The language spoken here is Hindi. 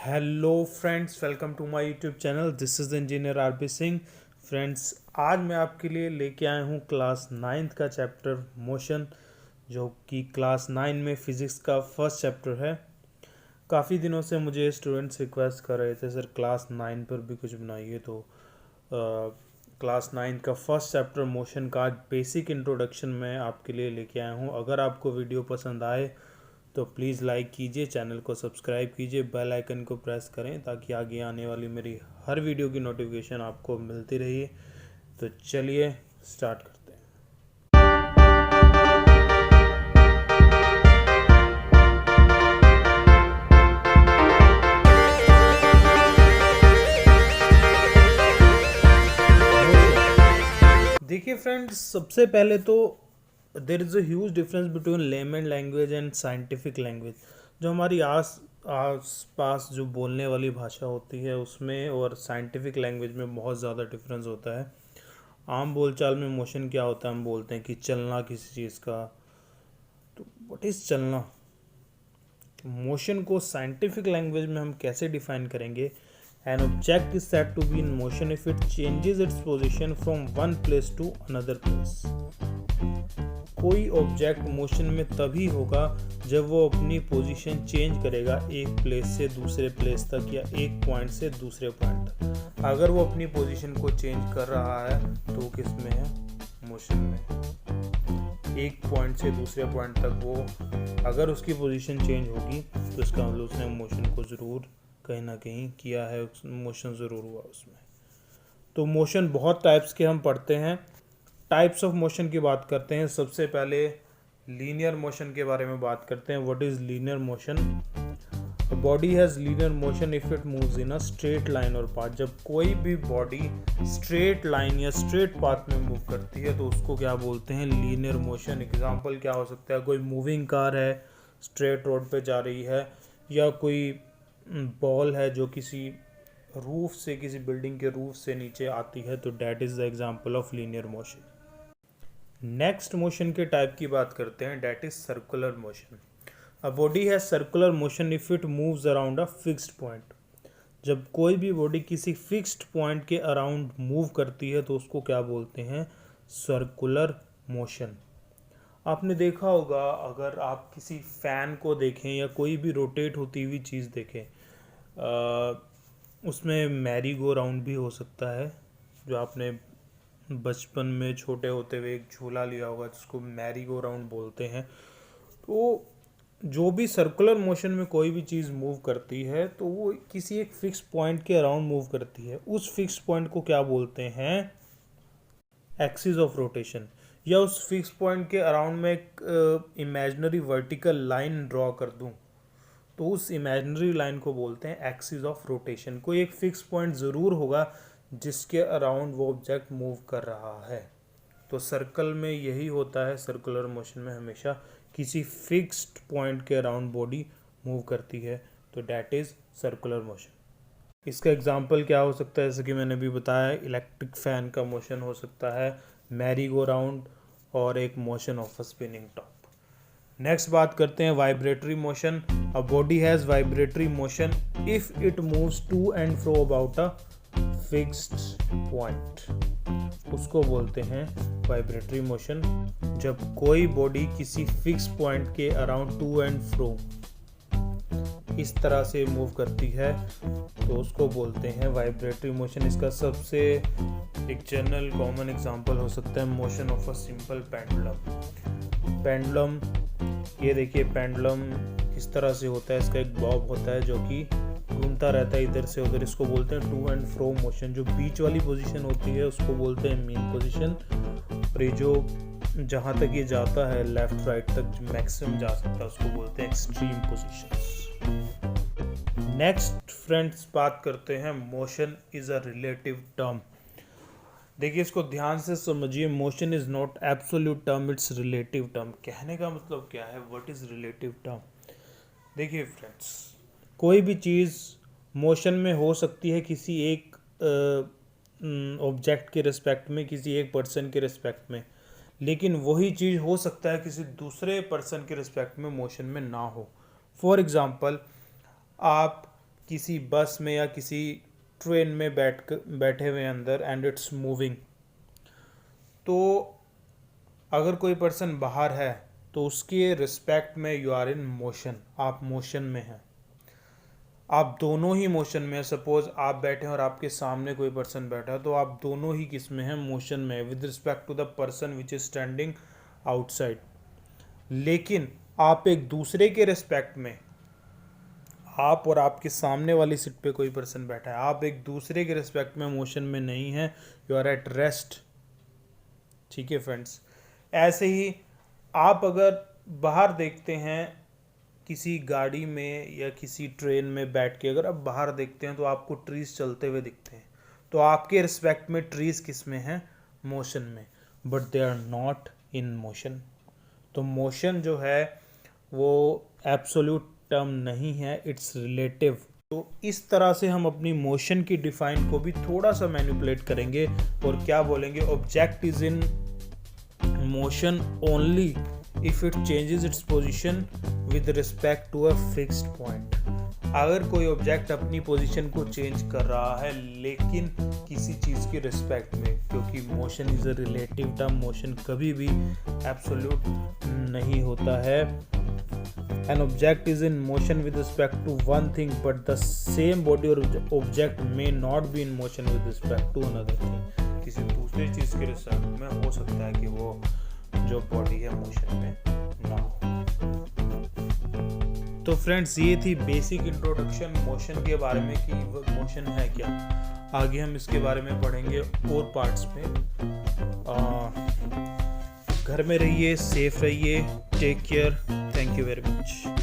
Hello friends, welcome to my YouTube channel. This is engineer RP Singh. Friends, आज मैं आपके लिए लेके आया हूँ क्लास नाइन्थ का चैप्टर मोशन, जो कि क्लास 9 में फिज़िक्स का फर्स्ट चैप्टर है। काफ़ी दिनों से मुझे स्टूडेंट्स रिक्वेस्ट कर रहे थे, सर क्लास 9 पर भी कुछ बनाइए। तो क्लास 9 का फर्स्ट चैप्टर मोशन का आज बेसिक इंट्रोडक्शन मैं आपके लिए लेके आया हूँ। अगर आपको वीडियो पसंद आए तो प्लीज़ लाइक कीजिए, चैनल को सब्सक्राइब कीजिए, बेल आइकन को प्रेस करें ताकि आगे आने वाली मेरी हर वीडियो की नोटिफिकेशन आपको मिलती रही। तो चलिए स्टार्ट करते हैं। देखिए फ्रेंड्स, सबसे पहले तो there is a huge difference between layman language and scientific language. जो हमारी आस पास जो बोलने वाली भाषा होती है उसमें और साइंटिफिक लैंग्वेज में बहुत ज़्यादा डिफरेंस होता है। आम बोलचाल में मोशन क्या होता है, हम बोलते हैं कि चलना किसी चीज़ का। तो व्हाट इज़ चलना? मोशन को साइंटिफिक लैंग्वेज में हम कैसे डिफाइन करेंगे? An object is said to be in motion if it changes its position from one place to another place. कोई ऑब्जेक्ट मोशन में तभी होगा जब वो अपनी पोजीशन चेंज करेगा, एक प्लेस से दूसरे प्लेस तक या एक पॉइंट से दूसरे पॉइंट तक। अगर वो अपनी पोजीशन को चेंज कर रहा है तो किस में है? मोशन में। एक पॉइंट से दूसरे पॉइंट तक वो अगर उसकी पोजीशन चेंज होगी तो इसका मतलब उसने मोशन को ज़रूर कहीं ना कहीं किया है, मोशन ज़रूर हुआ उसमें। तो मोशन बहुत टाइप्स के हम पढ़ते हैं। टाइप्स ऑफ मोशन की बात करते हैं। सबसे पहले लीनियर मोशन के बारे में बात करते हैं। What is linear motion? Body has linear motion if it moves in a straight line और पाथ। जब कोई भी बॉडी स्ट्रेट लाइन या स्ट्रेट पाथ में मूव करती है तो उसको क्या बोलते हैं? Linear motion. एग्जांपल क्या हो सकता है? कोई मूविंग कार है, स्ट्रेट रोड पे जा रही है, या कोई बॉल है जो किसी रूफ से, किसी बिल्डिंग के रूफ से नीचे आती है, तो that is the example of linear motion. Next motion के टाइप की बात करते हैं, that is circular motion. A body has circular motion if it moves around a fixed point. जब कोई भी बॉडी किसी फिक्स्ड पॉइंट के अराउंड मूव करती है तो उसको क्या बोलते हैं? Circular motion. आपने देखा होगा, अगर आप किसी फैन को देखें या कोई भी रोटेट होती हुई चीज़ देखें, उसमें मैरी गो राउंड भी हो सकता है। जो आपने बचपन में छोटे होते हुए एक झूला लिया होगा जिसको मैरी गो राउंड बोलते हैं। तो जो भी सर्कुलर मोशन में कोई भी चीज़ मूव करती है तो वो किसी एक फिक्स पॉइंट के अराउंड मूव करती है। उस फिक्स पॉइंट को क्या बोलते हैं? Axis of rotation. या उस फिक्स पॉइंट के अराउंड में एक इमेजिनरी वर्टिकल लाइन ड्रॉ कर दूं तो उस इमेजिनरी लाइन को बोलते हैं एक्सिस ऑफ रोटेशन। कोई एक फिक्स पॉइंट ज़रूर होगा जिसके अराउंड वो ऑब्जेक्ट मूव कर रहा है। तो सर्कल में यही होता है, सर्कुलर मोशन में हमेशा किसी फिक्स्ड पॉइंट के अराउंड बॉडी मूव करती है, तो डैट इज़ सर्कुलर मोशन। इसका एग्जांपल क्या हो सकता है? जैसे कि मैंने भी बताया, इलेक्ट्रिक फैन का मोशन हो सकता है, मैरी गो राउंड, और एक motion of a spinning top. Next बात करते हैं vibratory motion. A body has vibratory motion if it moves to and fro about a fixed point. उसको बोलते हैं वाइब्रेटरी मोशन। जब कोई बॉडी किसी फिक्स पॉइंट के अराउंड टू एंड फ्रो इस तरह से मूव करती है तो उसको बोलते हैं वाइब्रेटरी मोशन। इसका सबसे एक जनरल कॉमन एग्जांपल हो सकता है motion of a simple pendulum. Pendulum, ये देखिए, पेंडुलम इस तरह से होता है। इसका एक बॉब होता है जो कि घूमता रहता है इधर से उधर। इसको बोलते हैं टू एंड फ्रो मोशन। जो बीच वाली पोजीशन होती है उसको बोलते हैं मीन पोजीशन, और ये जो जहाँ तक ये जाता है लेफ्ट राइट तक मैक्सिमम जा सकता है उसको बोलते हैं एक्सट्रीम पोजीशन। नेक्स्ट फ्रेंड्स, बात करते हैं motion is a relative term. देखिए, इसको ध्यान से समझिए। Motion is not absolute term, it's relative term. कहने का मतलब क्या है? What is relative term? देखिए फ्रेंड्स, कोई भी चीज़ मोशन में हो सकती है किसी एक ऑब्जेक्ट के रिस्पेक्ट में, किसी एक पर्सन के रिस्पेक्ट में, लेकिन वही चीज़ हो सकता है किसी दूसरे पर्सन के रिस्पेक्ट में मोशन में ना हो। फॉर एग्ज़ाम्पल, आप किसी बस में या किसी ट्रेन में बैठे हुए अंदर एंड इट्स मूविंग, तो अगर कोई पर्सन बाहर है तो उसके रिस्पेक्ट में यू आर इन मोशन, आप मोशन में हैं, आप दोनों ही मोशन में हैं। सपोज आप बैठे हैं और आपके सामने कोई पर्सन बैठा है, तो आप दोनों ही किस में हैं, मोशन में, with respect to the person which is standing outside. लेकिन आप एक दूसरे के रिस्पेक्ट में, आप और आपके सामने वाली सीट पे कोई पर्सन बैठा है, आप एक दूसरे के रिस्पेक्ट में मोशन में नहीं है, यू आर एट रेस्ट। ठीक है फ्रेंड्स, ऐसे ही आप अगर बाहर देखते हैं किसी गाड़ी में या किसी ट्रेन में बैठ के, अगर आप बाहर देखते हैं तो आपको ट्रीज चलते हुए दिखते हैं, तो आपके रिस्पेक्ट में ट्रीज किस में हैं, मोशन में, but they are not in motion. तो मोशन जो है वो एब्सोल्यूट टर्म नहीं है, इट्स रिलेटिव। तो इस तरह से हम अपनी मोशन की डिफाइन को भी थोड़ा सा मैनिपुलेट करेंगे और क्या बोलेंगे, object is in motion only if it changes its position with respect to a fixed point. अगर कोई ऑब्जेक्ट अपनी पोजीशन को चेंज कर रहा है लेकिन किसी चीज़ की रिस्पेक्ट में, क्योंकि motion is a relative term, motion कभी भी एब्सोल्यूट नहीं होता है। An object is in motion with respect to one thing, but the same body or object may not be in motion with respect to another thing. किसी दूसरी चीज के रिस्पेक्ट में हो सकता है कि वो जो बॉडी है मोशन में ना हो। तो फ्रेंड्स, ये थी बेसिक इंट्रोडक्शन मोशन के बारे में कि मोशन है क्या। आगे हम इसके बारे में पढ़ेंगे और पार्ट्स में। घर में रहिए, सेफ रहिए, take care, thank you very much.